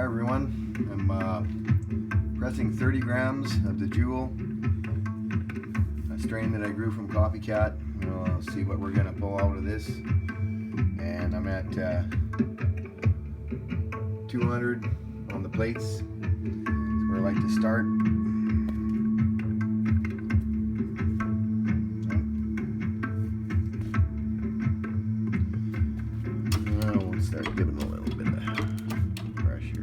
Hi everyone, I'm pressing 30 grams of the Jewel, a strain that I grew from Copycat. We'll see what we're going to pull out of this. And I'm at 200 on the plates. That's where I like to start. We'll start giving a little bit of pressure.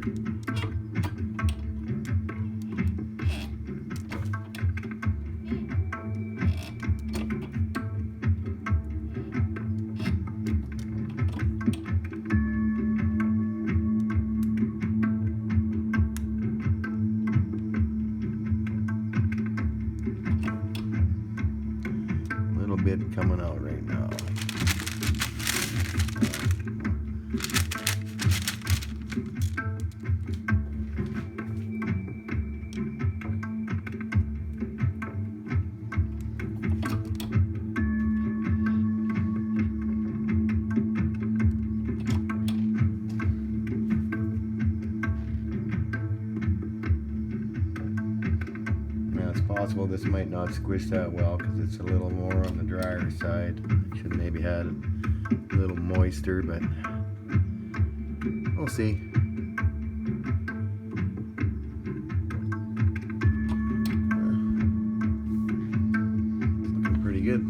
A little bit coming out right now. It's possible this might not squish that well because it's a little more on the drier side. It should maybe had a little moister, but we'll see. It's looking pretty good.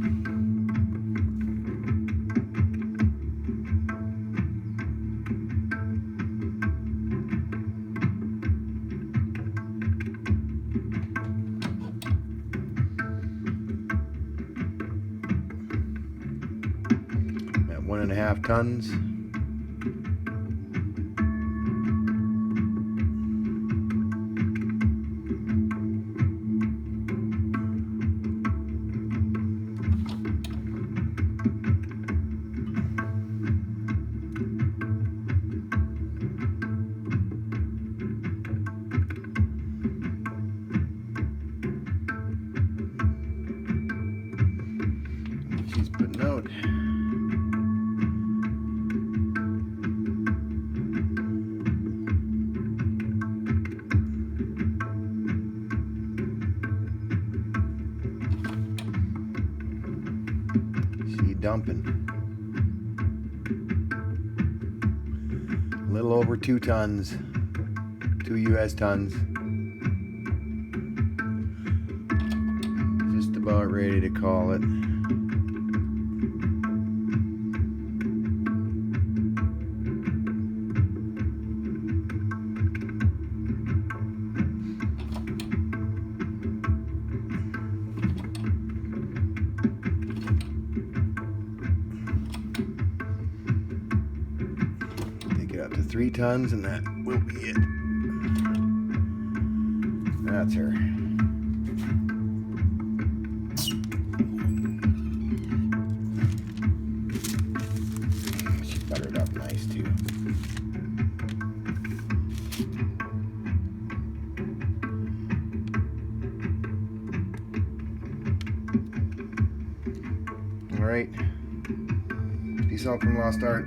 At 1.5 tons. She's putting out. She dumping. A little over 2 tons. 2 US tons. Just about ready to call it. Take it up to 3 tons and that will be it. That's her. She buttered up nice too. All right. Peace out from Lost Art.